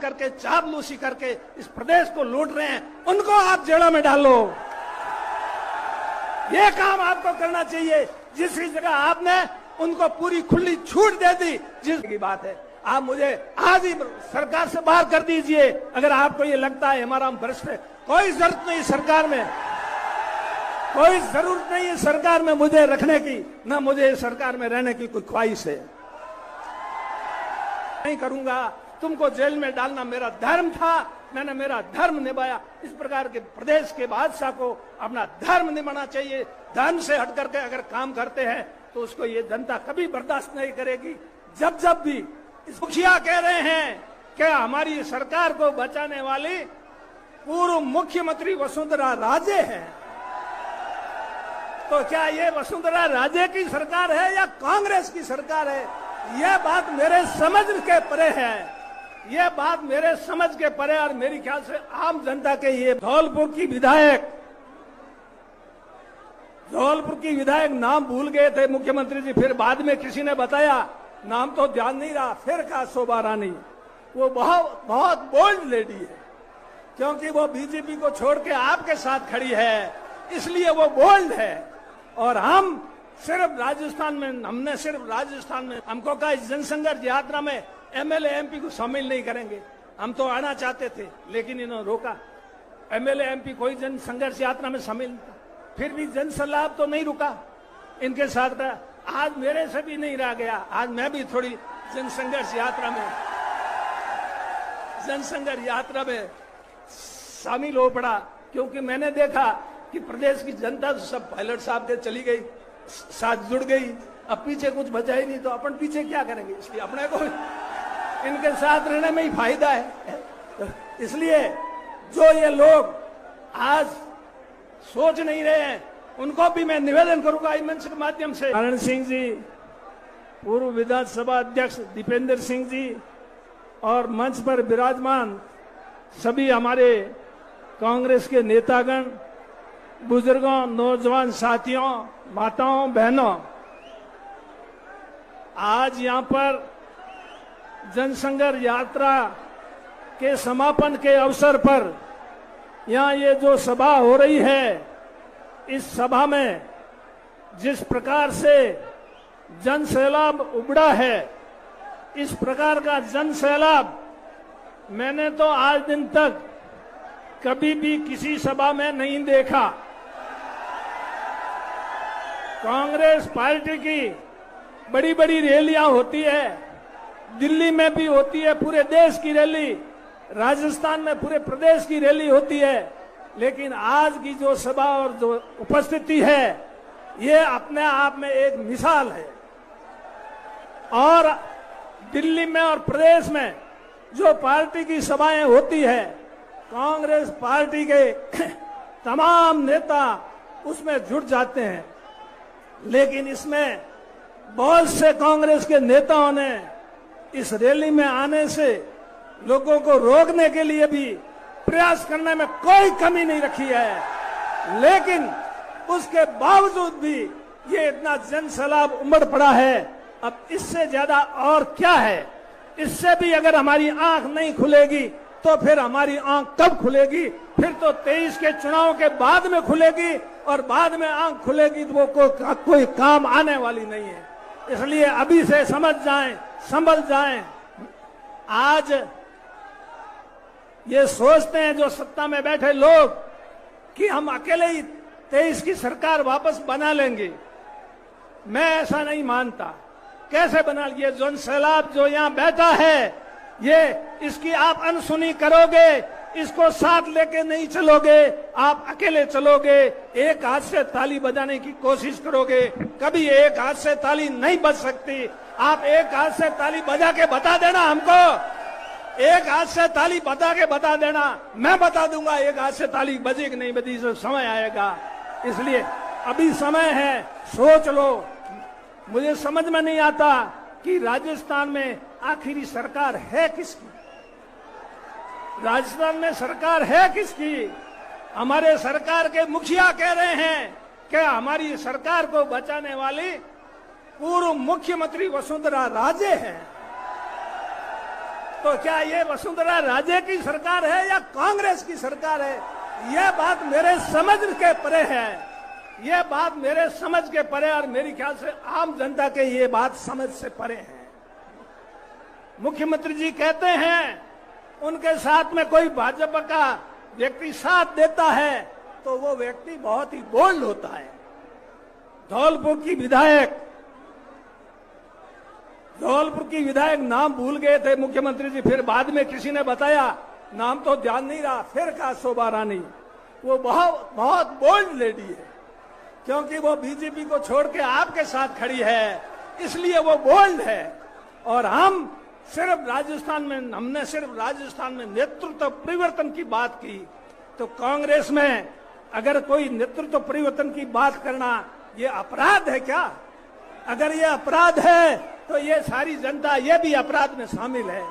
करके, चापलूसी करके इस प्रदेश को लूट रहे हैं, उनको आप जेलों में डालो। ये काम आपको करना चाहिए। जिस जगह आपने उनको पूरी खुली छूट दे दी, जिस की बात है, आप मुझे आज ही सरकार से बाहर कर दीजिए। अगर आपको ये लगता है हमारा हम भ्रष्ट है, कोई जरूरत नहीं सरकार में, कोई जरूरत नहीं है सरकार में मुझे रखने की, ना मुझे सरकार में रहने की कोई ख्वाहिश है। नहीं करूंगा। तुमको जेल में डालना मेरा धर्म था, मैंने मेरा धर्म निभाया। इस प्रकार के प्रदेश के बादशाह को अपना धर्म निभाना चाहिए। धर्म से हट करके अगर काम करते हैं तो उसको ये जनता कभी बर्दाश्त नहीं करेगी। जब जब भी इस मुखिया कह रहे हैं कि हमारी सरकार को बचाने वाली पूर्व मुख्यमंत्री वसुंधरा राजे है, तो क्या ये वसुंधरा राजे की सरकार है या कांग्रेस की सरकार है? यह बात मेरे समझ के परे है, यह बात मेरे समझ के परे। और मेरी ख्याल से आम जनता के ये धौलपुर की विधायक नाम भूल गए थे मुख्यमंत्री जी, फिर बाद में किसी ने बताया, नाम तो ध्यान नहीं रहा, फिर कहा शोभा रानी। वो बहुत बोल्ड लेडी है, क्योंकि वो बीजेपी को छोड़ के आपके साथ खड़ी है, इसलिए वो बोल्ड है। और हम सिर्फ राजस्थान में हमको कहा इस जनसंघर्ष यात्रा में एमएलए एमपी को शामिल नहीं करेंगे। हम तो आना चाहते थे, लेकिन इन्होंने रोका। एमएलए एमपी कोई जनसंघर्ष यात्रा में शामिल नहीं था, फिर भी जनसलाब तो नहीं रुका इनके साथ का। आज मेरे से भी नहीं रह गया, आज मैं भी थोड़ी जनसंघर्ष यात्रा में शामिल हो पड़ा, क्योंकि मैंने देखा कि प्रदेश की जनता तो सब पायलट साहब के चली गई, साथ जुड़ गई। अब पीछे कुछ बचा ही नहीं, तो अपन पीछे क्या करेंगे? इसलिए अपने को इनके साथ रहने में ही फायदा है। इसलिए जो ये लोग आज सोच नहीं रहे हैं, उनको भी मैं निवेदन करूंगा इस मंच के माध्यम से। नारायण सिंह जी, पूर्व विधानसभा अध्यक्ष दीपेंद्र सिंह जी और मंच पर विराजमान सभी हमारे कांग्रेस के नेतागण, बुजुर्गों, नौजवान साथियों, माताओं, बहनों, आज यहाँ पर जनसंघर्ष यात्रा के समापन के अवसर पर यहाँ ये जो सभा हो रही है, इस सभा में जिस प्रकार से जन सैलाब उमड़ा है, इस प्रकार का जन सैलाब मैंने तो आज दिन तक कभी भी किसी सभा में नहीं देखा। कांग्रेस पार्टी की बड़ी बड़ी रैलियां होती है, दिल्ली में भी होती है, पूरे देश की रैली, राजस्थान में पूरे प्रदेश की रैली होती है, लेकिन आज की जो सभा और जो उपस्थिति है, ये अपने आप में एक मिसाल है। और दिल्ली में और प्रदेश में जो पार्टी की सभाएं होती है, कांग्रेस पार्टी के तमाम नेता उसमें जुट जाते हैं, लेकिन इसमें बहुत से कांग्रेस के नेताओं ने इस रैली में आने से लोगों को रोकने के लिए भी प्रयास करने में कोई कमी नहीं रखी है, लेकिन उसके बावजूद भी ये इतना जनसैलाब उमड़ पड़ा है। अब इससे ज्यादा और क्या है? इससे भी अगर हमारी आंख नहीं खुलेगी तो फिर हमारी आंख कब खुलेगी? फिर तो 23 के चुनाव के बाद में खुलेगी, और बाद में आंख खुलेगी तो वो कोई काम आने वाली नहीं है। इसलिए अभी से समझ जाएं, संभल जाएं। आज ये सोचते हैं जो सत्ता में बैठे लोग कि हम अकेले ही 23 की सरकार वापस बना लेंगे। मैं ऐसा नहीं मानता। कैसे बना लिए? जन सैलाब जो यहाँ बैठा है, ये इसकी आप अनसुनी करोगे, इसको साथ लेके नहीं चलोगे, आप अकेले चलोगे, एक हाथ से ताली बजाने की कोशिश करोगे, कभी एक हाथ से ताली नहीं बज सकती। आप एक हाथ से ताली बजा के बता देना हमको, एक हाथ से ताली बजा के बता देना, मैं बता दूंगा एक हाथ से ताली बजी कि नहीं बजी, जो समय आएगा। इसलिए अभी समय है, सोच लो। मुझे समझ में नहीं आता कि राजस्थान में आखिरी सरकार है किसकी? राजस्थान में सरकार है किसकी? हमारे सरकार के मुखिया कह रहे हैं कि हमारी सरकार को बचाने वाली पूर्व मुख्यमंत्री वसुंधरा राजे हैं। तो क्या ये वसुंधरा राजे की सरकार है या कांग्रेस की सरकार है? यह बात मेरे समझ के परे है, यह बात मेरे समझ के परे, और मेरी ख्याल से आम जनता के ये बात समझ से परे है। मुख्यमंत्री जी कहते हैं उनके साथ में कोई भाजपा का व्यक्ति साथ देता है तो वो व्यक्ति बहुत ही बोल्ड होता है। धौलपुर की विधायक नाम भूल गए थे मुख्यमंत्री जी, फिर बाद में किसी ने बताया, नाम तो ध्यान नहीं रहा, फिर कहा शोभा रानी। वो बहुत बोल्ड लेडी है, क्योंकि वो बीजेपी को छोड़ के आपके साथ खड़ी है, इसलिए वो बोल्ड है। और हमने सिर्फ राजस्थान में नेतृत्व परिवर्तन की बात की, तो कांग्रेस में अगर कोई नेतृत्व परिवर्तन की बात करना ये अपराध है क्या? अगर ये अपराध है तो ये सारी जनता ये भी अपराध में शामिल है।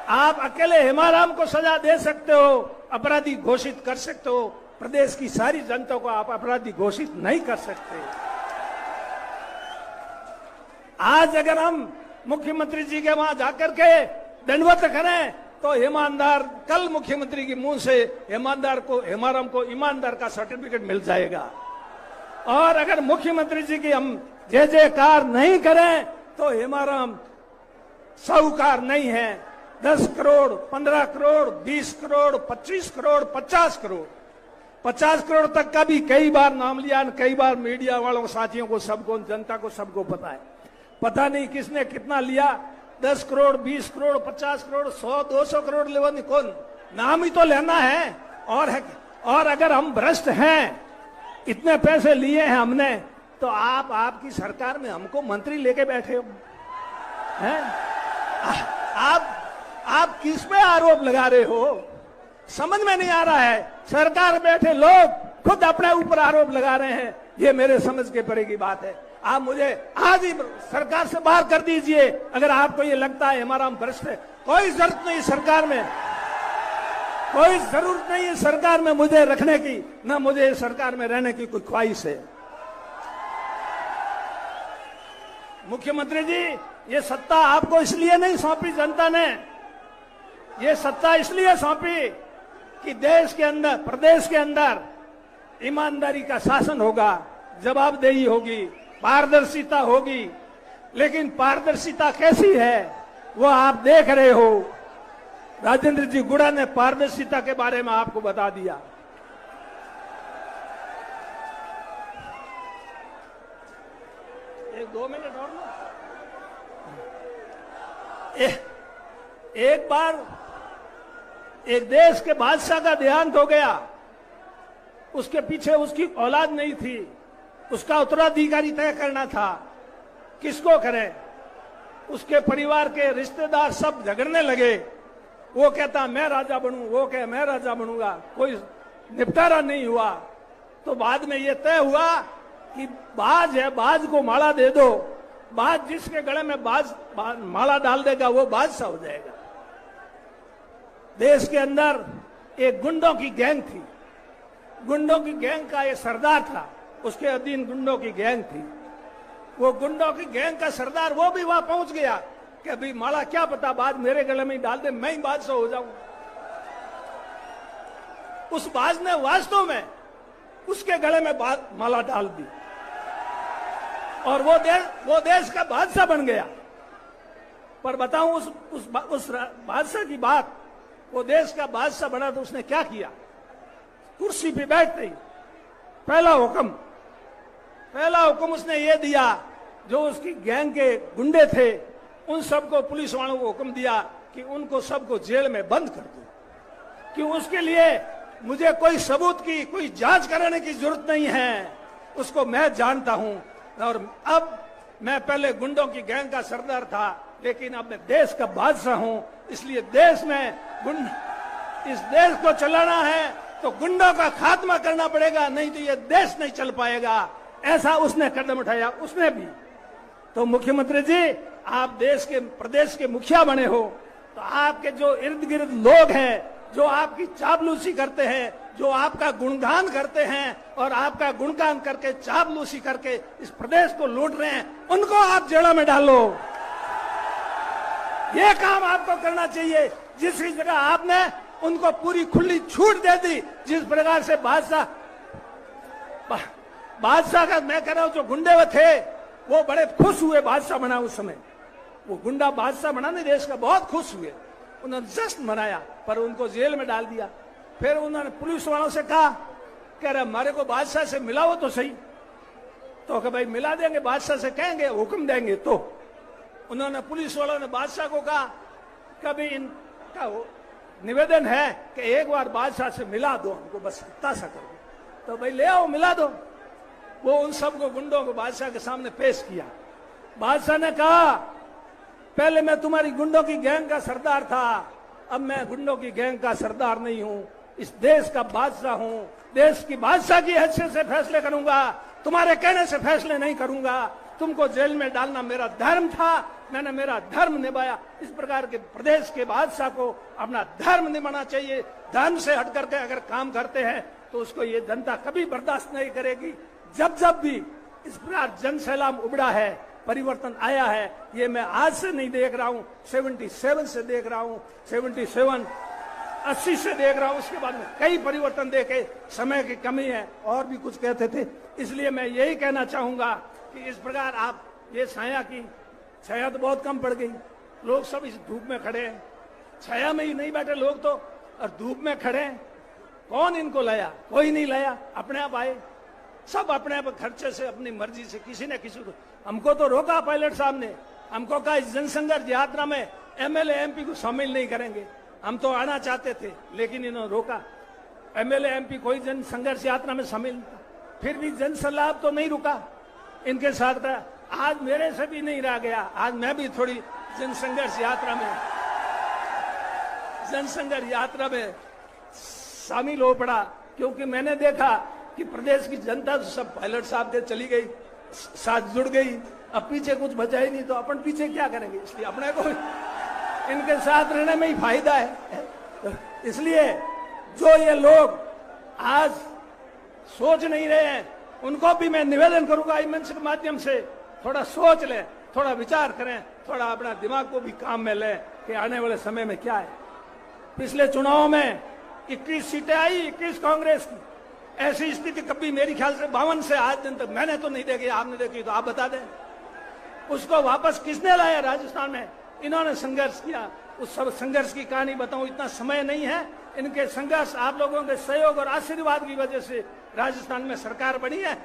आप अकेले हेमाराम को सजा दे सकते हो, अपराधी घोषित कर सकते हो, प्रदेश की सारी जनता को आप अपराधी घोषित नहीं कर सकते। आज अगर हम मुख्यमंत्री जी के वहां जाकर के दंडवत करें तो ईमानदार, कल मुख्यमंत्री के मुंह से हेमाराम को ईमानदार का सर्टिफिकेट मिल जाएगा। और अगर मुख्यमंत्री जी की हम जय जयकार नहीं करें तो हेमाराम साहूकार नहीं है। 10 करोड़, 15 करोड़, 20 करोड़, 25 करोड़, 50 करोड़, 50 करोड़ तक का भी कई बार नाम लिया, कई बार मीडिया वालों साथियों को, सबको, जनता को सबको पता है। पता नहीं किसने कितना लिया, 10 करोड़, 20 करोड़, 50 करोड़, 100, 200 करोड़ लेने कौन, नाम ही तो लेना है। और अगर हम भ्रष्ट हैं, इतने पैसे लिए हैं हमने, तो आपकी सरकार में हमको मंत्री लेके बैठे हो हैं? आप किस पे आरोप लगा रहे हो, समझ में नहीं आ रहा है। सरकार बैठे लोग खुद अपने ऊपर आरोप लगा रहे हैं, ये मेरे समझ के परे की बात है। आप मुझे आज ही सरकार से बाहर कर दीजिए अगर आपको ये लगता है हमारा हम भ्रष्ट है। कोई जरूरत नहीं सरकार में, कोई जरूरत नहीं है सरकार में मुझे रखने की, ना मुझे सरकार में रहने की कोई ख्वाहिश है। मुख्यमंत्री जी, ये सत्ता आपको इसलिए नहीं सौंपी जनता ने, ये सत्ता इसलिए सौंपी कि देश के अंदर, प्रदेश के अंदर ईमानदारी का शासन होगा, जवाबदेही होगी, पारदर्शिता होगी। लेकिन पारदर्शिता कैसी है वो आप देख रहे हो। राजेंद्र जी गुड़ा ने पारदर्शिता के बारे में आपको बता दिया। एक 2 मिनट और ना। एक बार एक देश के बादशाह का देहांत हो गया, उसके पीछे उसकी औलाद नहीं थी, उसका उत्तराधिकारी तय करना था, किसको करें। उसके परिवार के रिश्तेदार सब झगड़ने लगे, वो कहता मैं राजा बनूं, वो कहे मैं राजा बनूंगा, कोई निपटारा नहीं हुआ। तो बाद में ये तय हुआ कि बाज है, बाज को माला दे दो, बाज जिसके गले में माला डाल देगा वो बादशाह हो जाएगा। देश के अंदर एक गुंडों की गैंग थी, गुंडों की गैंग का एक सरदार था, उसके अधीन गुंडों की गैंग थी। वो गुंडों की गैंग का सरदार वो भी वहां पहुंच गया कि अभी माला क्या पता बाज मेरे गले में डाल दे, मैं ही बादशाह हो जाऊं। उस बाज ने वास्तव में उसके गले में माला डाल दी और वो देश का बादशाह बन गया। पर बताऊं उस बादशाह की बात, वो देश का बादशाह बना तो उसने क्या किया। कुर्सी पे बैठते ही पहला हुक्म उसने ये दिया, जो उसकी गैंग के गुंडे थे उन सबको, पुलिस वालों को हुक्म दिया कि उनको सबको जेल में बंद कर दो, कि उसके लिए मुझे कोई सबूत की, कोई जांच कराने की जरूरत नहीं है, उसको मैं जानता हूं। और अब मैं पहले गुंडों की गैंग का सरदार था, लेकिन अब मैं देश का बादशाह हूं, इसलिए देश में इस देश को चलाना है तो गुंडों का खात्मा करना पड़ेगा, नहीं तो ये देश नहीं चल पाएगा। ऐसा उसने कदम उठाया, उसने भी। तो मुख्यमंत्री जी, आप देश के, प्रदेश के मुखिया बने हो, तो आपके जो इर्द गिर्द लोग हैं, जो आपकी चापलूसी करते हैं, जो आपका गुणगान करते हैं और आपका गुणगान करके चापलूसी करके इस प्रदेश को लूट रहे हैं, उनको आप जेलों में डालो। ये काम आपको करना चाहिए। जिसकी जगह आपने उनको पूरी खुली छूट दे दी, जिस प्रकार से बादशाह का मैं कह रहा हूं, जो गुंडे वो थे वो बड़े खुश हुए बादशाह बना। उस समय वो गुंडा बादशाह बना नहीं देश का, बहुत खुश हुए, उन्होंने जश्न मनाया, पर उनको जेल में डाल दिया। फिर उन्होंने पुलिस वालों से कहा, कह रहे हमारे को बादशाह से मिलाओ तो सही। तो कहा भाई मिला देंगे, बादशाह से कहेंगे, हुक्म देंगे। तो उन्होंने पुलिस वालों ने बादशाह को कहा, कभी इनका निवेदन है कि एक बार बादशाह से मिला दो हमको, बस इतना सा कर दो। तो भाई ले आओ, मिला दो। वो उन सबको गुंडों को बादशाह के सामने पेश किया। बादशाह ने कहा, पहले मैं तुम्हारी गुंडों की गैंग का सरदार था, अब मैं गुंडों की गैंग का सरदार नहीं हूं, इस देश का बादशाह हूं। देश की बादशाह की हैसियत से फैसले करूंगा, तुम्हारे कहने से फैसले नहीं करूंगा। तुमको जेल में डालना मेरा धर्म था, मैंने मेरा धर्म निभाया। इस प्रकार के प्रदेश के बादशाह को अपना धर्म निभाना चाहिए। धर्म से हट करके अगर काम करते हैं तो उसको ये जनता कभी बर्दाश्त नहीं करेगी। जब जब भी इस प्रकार जन सैलाब उबड़ा है, परिवर्तन आया है, ये मैं आज से नहीं देख रहा हूं, 77 से देख रहा हूं, 77 80 से देख रहा हूं। उसके बाद में कई परिवर्तन देखे, समय की कमी है, और भी कुछ कहते थे। इसलिए मैं यही कहना चाहूंगा कि इस प्रकार आप ये छाया तो बहुत कम पड़ गई, लोग सब इस धूप में खड़े हैं, छाया में ही नहीं बैठे लोग तो, और धूप में खड़े हैं। कौन इनको लाया? कोई नहीं लाया, अपने आप आए, सब अपने आप खर्चे से, अपनी मर्जी से, किसी ने किसी को। हमको तो रोका पायलट साहब ने, हमको कहा इस जनसंघर्ष यात्रा में एमएलए एमपी को शामिल नहीं करेंगे। हम तो आना चाहते थे, लेकिन इन्होंने रोका। एमएलए एमपी कोई जनसंघर्ष यात्रा में शामिल नहीं था। फिर भी जन सैलाब तो नहीं रुका, इनके साथ रहा। आज मेरे से भी नहीं रह गया, आज मैं भी थोड़ी जनसंघर्ष यात्रा में शामिल हो पड़ा, क्योंकि मैंने देखा कि प्रदेश की जनता तो सब पायलट साहब के चली गई, साथ जुड़ गई, अब पीछे कुछ बचा ही नहीं, तो अपन पीछे क्या करेंगे? इसलिए अपने को इनके साथ रहने में ही फायदा है। इसलिए जो ये लोग आज सोच नहीं रहे हैं, उनको भी मैं निवेदन करूंगा इस मंच के माध्यम से, थोड़ा सोच लें, थोड़ा विचार करें, थोड़ा अपना दिमाग को भी काम में लें कि आने वाले समय में क्या है। पिछले चुनाव में 21 सीटें आई, 21 कांग्रेस की। ऐसी स्थिति कभी मेरी ख्याल से 52 से आज दिन तक मैंने तो नहीं देखी, आपने देखी तो आप बता दें। उसको वापस किसने लाया? राजस्थान में इन्होंने संघर्ष किया। उस सब संघर्ष की कहानी बताऊं, इतना समय नहीं है। इनके संघर्ष, आप लोगों के सहयोग और आशीर्वाद की वजह से राजस्थान में सरकार बनी है।